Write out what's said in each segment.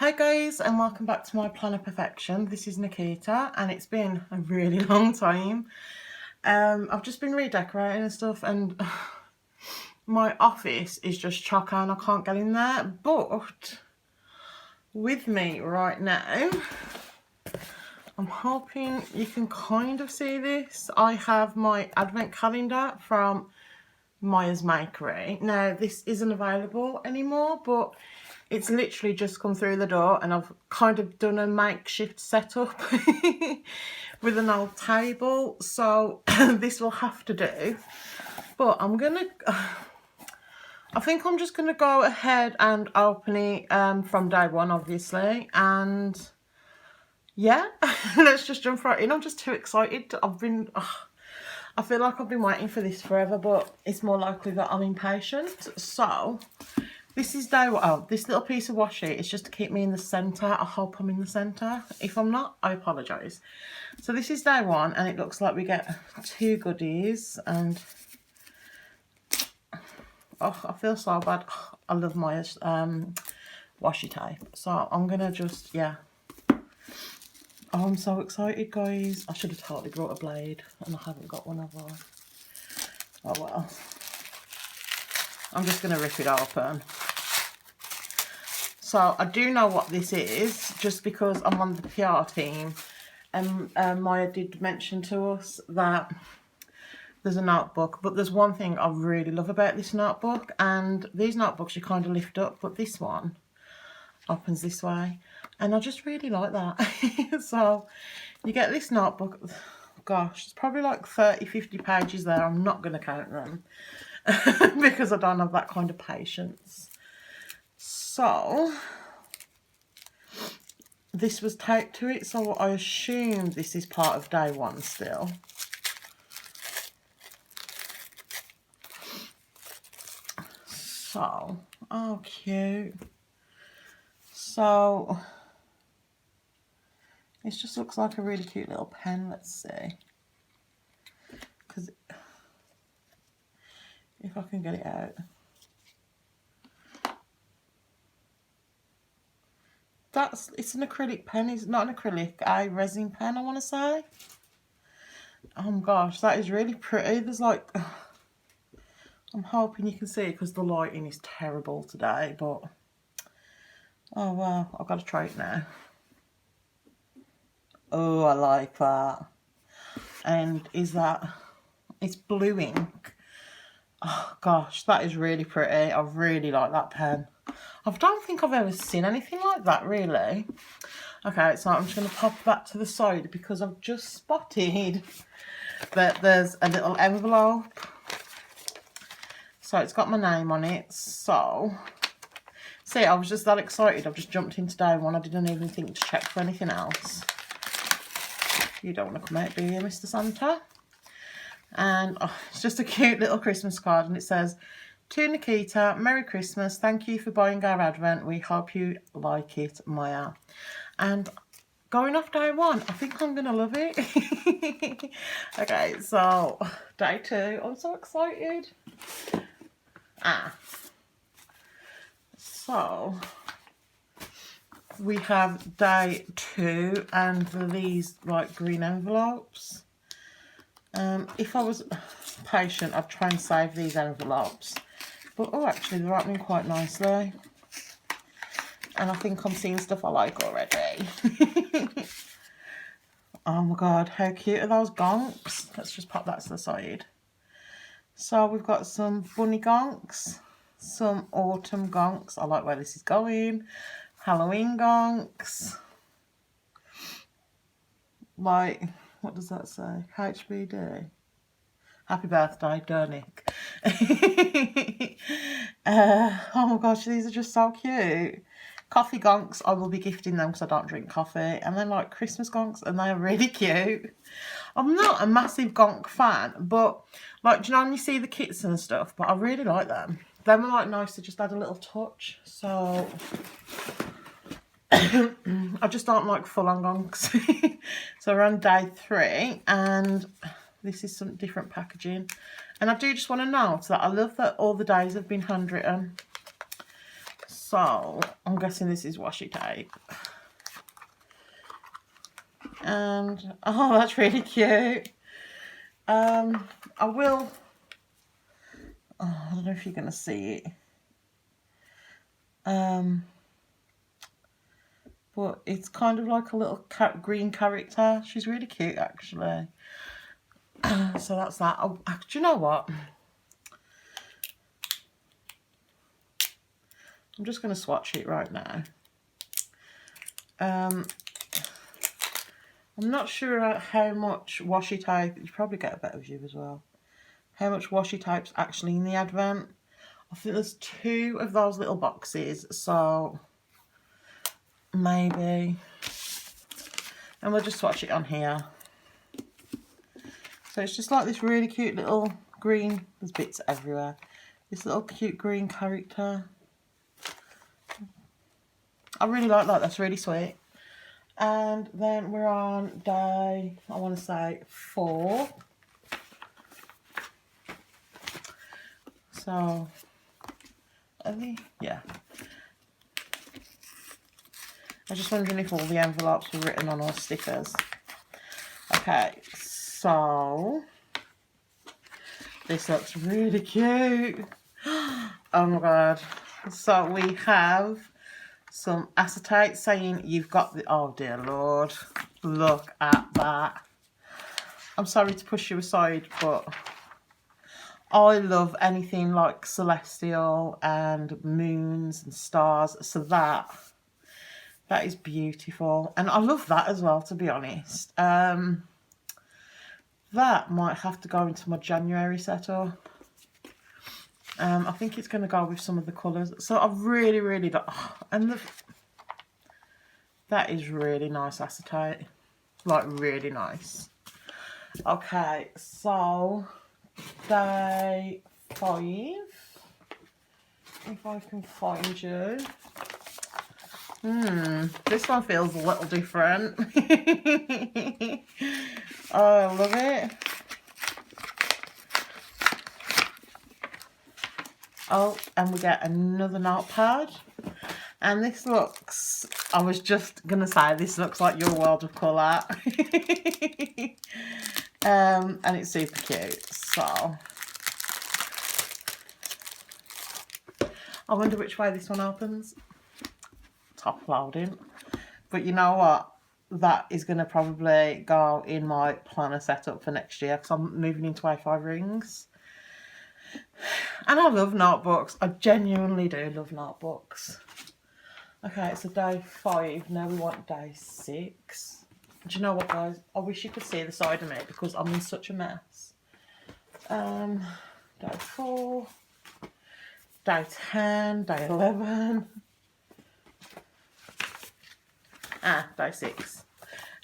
Hi guys, and welcome back to my Plan of Perfection. This is Nikita and it's been a really long time. I've just been redecorating and stuff, and my office is just chocker and I can't get in there. But with me right now, I'm hoping you can kind of see this. I have my advent calendar from Myas Makery. Now this isn't available anymore, but it's literally just come through the door and I've kind of done a makeshift setup with an old table, so this will have to do. But I think I'm just gonna go ahead and open it from day one, obviously, and yeah, let's just jump right in. I'm just too excited. I feel like I've been waiting for this forever, but it's more likely that I'm impatient. So this is day one. Oh, this little piece of washi is just to keep me in the centre. I hope I'm in the centre. If I'm not, I apologise. So this is day one, and it looks like we get 2 goodies. And oh, I feel so bad. Oh, I love my washi tape. So I'm gonna just, yeah. Oh, I'm so excited, guys. I should have totally brought a blade, and I haven't got one of them. Oh well. I'm just gonna rip it open. So I do know what this is, just because I'm on the PR team, and Maya did mention to us that there's a notebook, but there's one thing I really love about this notebook, and these notebooks you kind of lift up, but this one opens this way, and I just really like that. So you get this notebook. Gosh, it's probably like 30-50 pages there. I'm not going to count them because I don't have that kind of patience. So this was taped to it, so I assume this is part of day one still. So, oh cute. So it just looks like a really cute little pen. Let's see, because if I can get it out. It's an acrylic pen. It's not an acrylic, a resin pen, I want to say. Oh my gosh, that is really pretty. There's like, I'm hoping you can see it because the lighting is terrible today, but oh wow, I've got to try it now. Oh, I like that. And it's blue ink. Oh gosh, that is really pretty. I really like that pen. I don't think I've ever seen anything like that, really. Okay, so I'm just going to pop that to the side because I've just spotted that there's a little envelope. So it's got my name on it. So, see, I was just that excited. I've just jumped into day one. I didn't even think to check for anything else. You don't want to come out, do you, Mr. Santa? And oh, it's just a cute little Christmas card, and it says, "To Nikita, Merry Christmas. Thank you for buying our advent. We hope you like it, Maya." And going off day one, I think I'm gonna love it. Okay, so day two, I'm so excited. So we have day two, and these like green envelopes. If I was patient, I'd try and save these envelopes. But oh, actually, they're opening quite nicely. And I think I'm seeing stuff I like already. Oh my god, how cute are those gonks? Let's just pop that to the side. So we've got some bunny gonks, some autumn gonks. I like where this is going. Halloween gonks. Like, what does that say? HBD. Happy birthday, Dernick. Oh my gosh, these are just so cute. Coffee gonks, I will be gifting them because I don't drink coffee. And then like Christmas gonks, and they are really cute. I'm not a massive gonk fan, but like, do you know when you see the kits and stuff? But I really like them. Them are like nice to just add a little touch. So I just don't like full-on gonks. So we're on day three, and this is some different packaging. And I do just want to note that I love that all the days have been handwritten. So I'm guessing this is washi tape. And oh, that's really cute. I will, oh, I don't know if you're gonna see it. But it's kind of like a little green character. She's really cute, actually. So that's that. Oh, do you know what? I'm just going to swatch it right now. I'm not sure how much washi tape. You probably get a better view as well. How much washi tape's actually in the Advent. I think there's 2 of those little boxes, so maybe. And we'll just swatch it on here. So it's just like this really cute little green, there's bits everywhere. This little cute green character. I really like that, that's really sweet. And then we're on day, I want to say 4. So, yeah. I was just wondering if all the envelopes were written on or stickers. Okay, so this looks really cute. Oh my god. So we have some acetate saying you've got the, oh dear lord, look at that. I'm sorry to push you aside, but I love anything like celestial and moons and stars, so that is beautiful. And I love that as well, to be honest. That might have to go into my January setup. I think it's going to go with some of the colours. So I really, really like, oh, and that is really nice acetate. Like, really nice. Okay, so day 5. If I can find you. This one feels a little different. Oh, I love it. Oh, and we get another notepad. And this looks, I was just going to say, this looks like Your World of Colour. And it's super cute. So, I wonder which way this one opens. Top loading. But you know what? That is going to probably go in my planner setup for next year because I'm moving into A5 rings. And I love notebooks. I genuinely do love notebooks. Okay, so day 5. Now we want day 6. Do you know what, guys? I wish you could see the side of me because I'm in such a mess. Day 4. Day 10. Day 11. Day 6.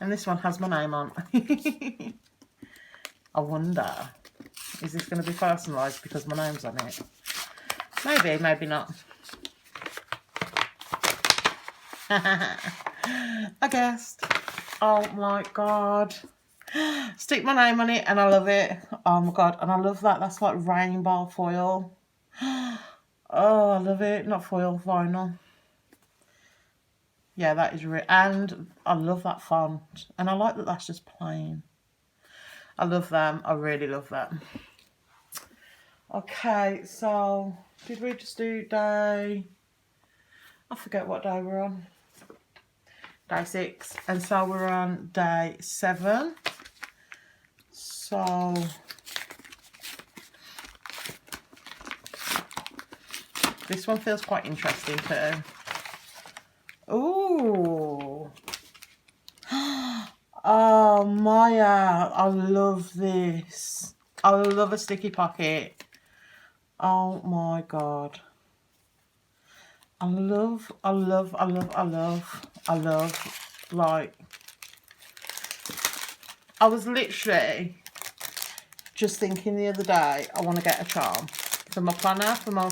And this one has my name on. I wonder, is this going to be personalised because my name's on it? Maybe, maybe not. I guessed. Oh my god. Stick my name on it and I love it. Oh my god. And I love that. That's like rainbow foil. Oh, I love it. Not foil, vinyl. Yeah, that is real. And I love that font. And I like that that's just plain. I love them. I really love them. Okay, so did we just do day... I forget what day we're on. Day 6. And so we're on day 7. So... this one feels quite interesting too. Ooh. Oh, Maya. I love this. I love a sticky pocket. Oh my god. I love, like, I was literally just thinking the other day, I want to get a charm for my planner, for my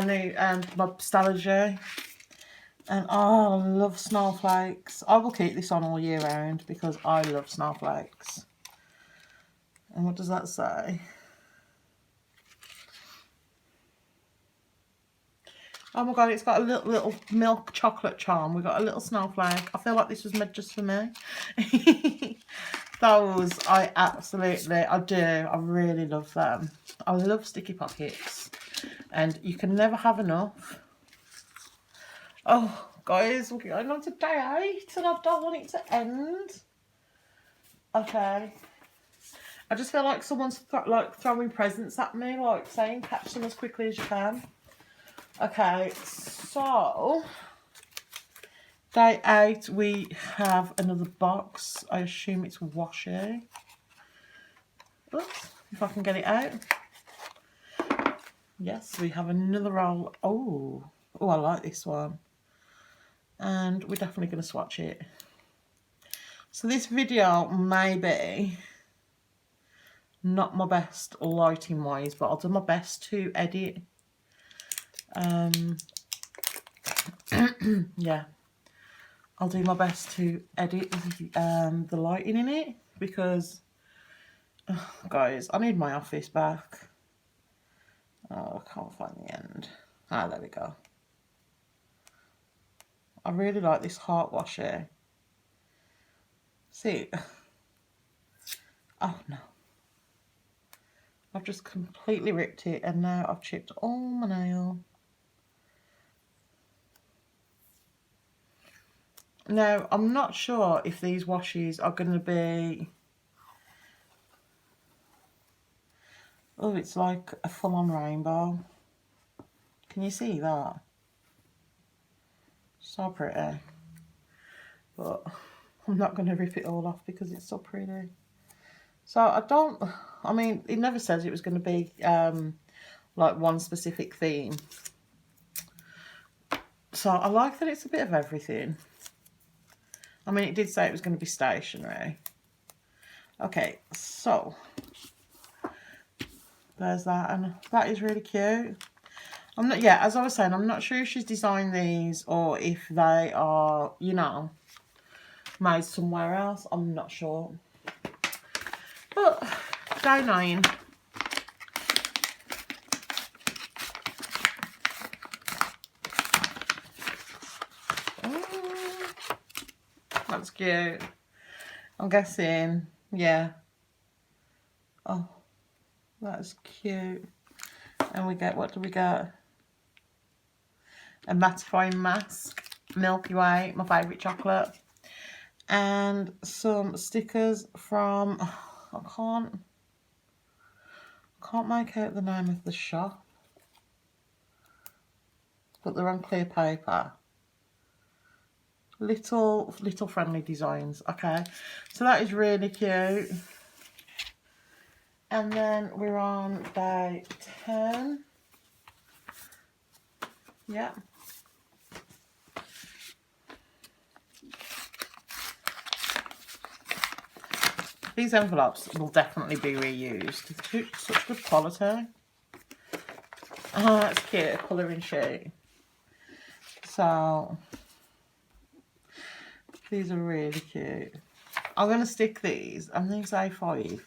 new, my Stalogy. And oh, I love snowflakes. I will keep this on all year round because I love snowflakes. And what does that say? Oh my god, it's got a little milk chocolate charm. We got a little snowflake. I feel like this was made just for me. Those, I do. I really love them. I love sticky pockets. And you can never have enough. Oh, guys, we're going on to day 8 and I don't want it to end. Okay. I just feel like someone's throwing presents at me, like saying catch them as quickly as you can. Okay, so day 8 we have another box. I assume it's washi. Oops, if I can get it out. Yes, we have another roll. Oh, I like this one. And we're definitely going to swatch it. So this video may be not my best lighting wise, but I'll do my best to edit. Yeah, I'll do my best to edit the lighting in it because, guys, I need my office back. Oh, I can't find the end. Ah, there we go. I really like this heart washi. See, oh no. I've just completely ripped it and now I've chipped all my nail. Now, I'm not sure if these washes are going to be... Oh, it's like a full-on rainbow. Can you see that? So pretty. But I'm not going to rip it all off because it's so pretty. So I mean, it never says it was going to be like one specific theme. So I like that it's a bit of everything. I mean, it did say it was going to be stationery. Okay, so there's that, and that is really cute. I'm not, yeah, as I was saying, I'm not sure if she's designed these or if they are, you know, made somewhere else. I'm not sure. But day 9. That's cute. I'm guessing, yeah. Oh, that's cute. And we get, what do we get? A mattifying mask, Milky Way, my favourite chocolate. And some stickers from, I can't make out the name of the shop. But they're on clear paper. Little friendly designs. Okay, so that is really cute. And then we're on day 10. Yeah. These envelopes will definitely be reused. It's such good quality. Oh, that's cute, a colouring sheet. So these are really cute. I'm going to stick these, and these A5.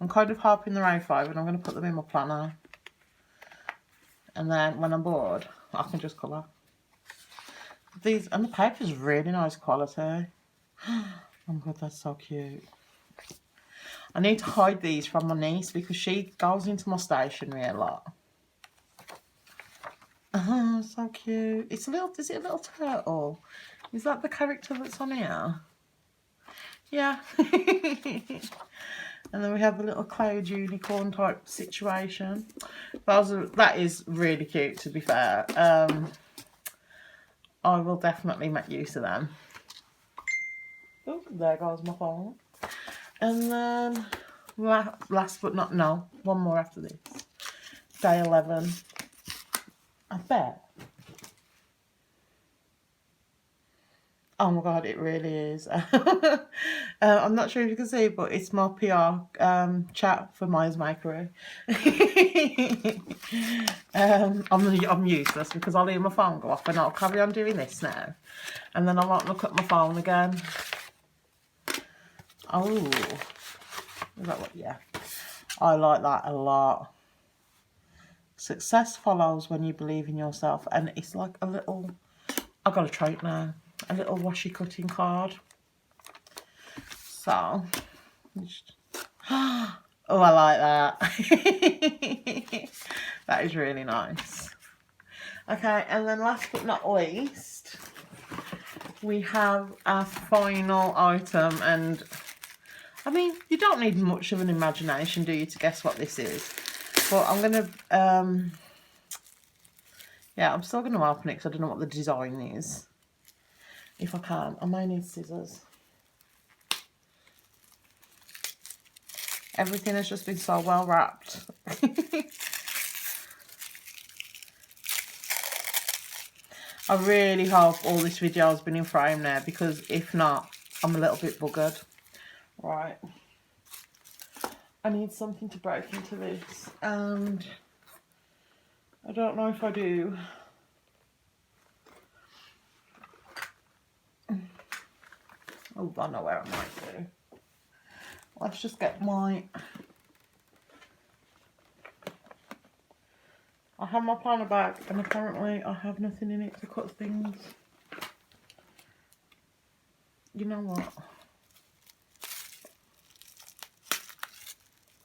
I'm kind of hoping they're A5, and I'm going to put them in my planner. And then when I'm bored, I can just colour. These, and the paper's really nice quality. Oh my god, that's so cute. I need to hide these from my niece because she goes into my stationery a lot. Oh, so cute. It's a little, is it a little turtle? Is that the character that's on here? Yeah. And then we have the little cloud unicorn type situation. That is really cute, to be fair. I will definitely make use of them. Oh, there goes my phone. And then last but not, no, one more after this. Day 11. I bet. Oh my god, it really is. I'm not sure if you can see, but it's my PR chat for Myas Makery. I'm useless because I'll leave my phone go off and I'll carry on doing this now. And then I won't look at my phone again. Oh, is that what? Yeah. I like that a lot. Success follows when you believe in yourself. And it's like a little, I've got a trait now, a little washi cutting card. So, oh, I like that. That is really nice. Okay, and then last but not least, we have our final item. And I mean, you don't need much of an imagination, do you, to guess what this is? But I'm going to, yeah, I'm still going to open it because I don't know what the design is. If I can, I may need scissors. Everything has just been so well wrapped. I really hope all this video has been in frame now, because if not, I'm a little bit buggered. Right. I need something to break into this, and I don't know if I do. Oh, I know where I might do. Let's just get my... I have my planner back, and apparently I have nothing in it to cut things. You know what?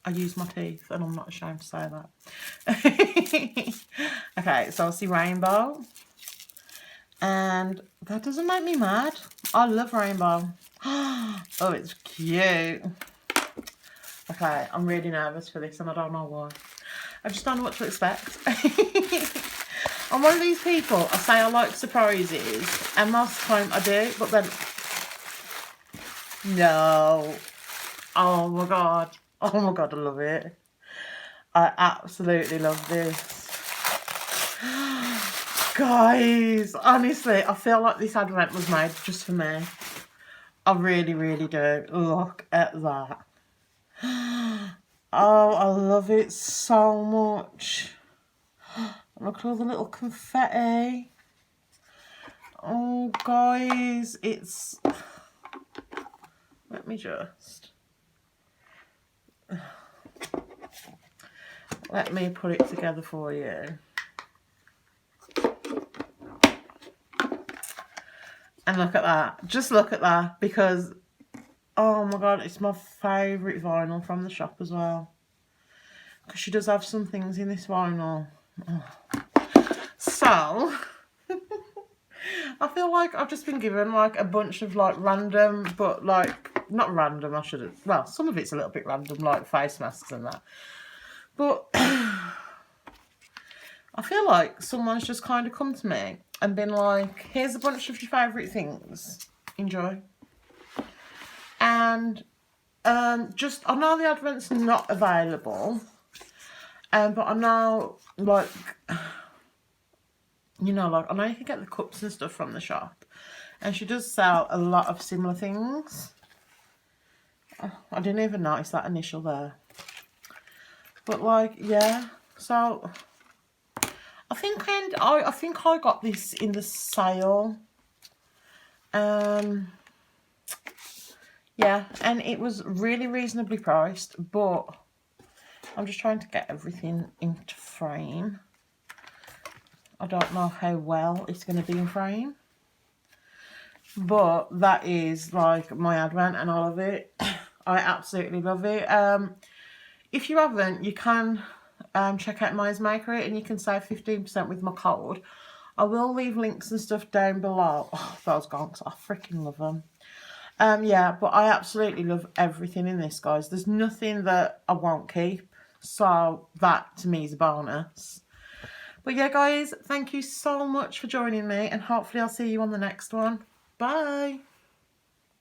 I use my teeth, and I'm not ashamed to say that. Okay, so I see rainbow. And that doesn't make me mad. I love rainbow. Oh, it's cute. Okay, I'm really nervous for this, and I don't know why. I just don't know what to expect. I'm one of these people, I say I like surprises, and most of the time I do, but then... No. Oh my god. Oh my god, I love it. I absolutely love this. Guys, honestly, I feel like this advent was made just for me. I really, really do. Look at that. Oh, I love it so much. Look at all the little confetti. Oh, guys, it's... Let me just... Let me put it together for you. And look at that. Just look at that, because... Oh my god, it's my favourite vinyl from the shop as well. Because she does have some things in this vinyl. Oh. So, I feel like I've just been given like a bunch of like random, but like, not random, I should have, well, some of it's a little bit random, like face masks and that. But I feel like someone's just kind of come to me and been like, here's a bunch of your favourite things. Enjoy. And just, I know the Advent's not available, but I know, like, you know, like, I know you can get the cups and stuff from the shop, and she does sell a lot of similar things. I didn't even notice that initial there. But, like, yeah, so, I think I got this in the sale. Yeah, and it was really reasonably priced, but I'm just trying to get everything into frame. I don't know how well it's going to be in frame, but that is like my Advent, and I love it. I absolutely love it. If you haven't, you can check out Myas Makery, and you can save 15% with my code. I will leave links and stuff down below. Oh, those gonks, I freaking love them. Yeah, but I absolutely love everything in this, guys. There's nothing that I won't keep, so that to me is a bonus. But yeah, guys, thank you so much for joining me, and hopefully I'll see you on the next one. Bye.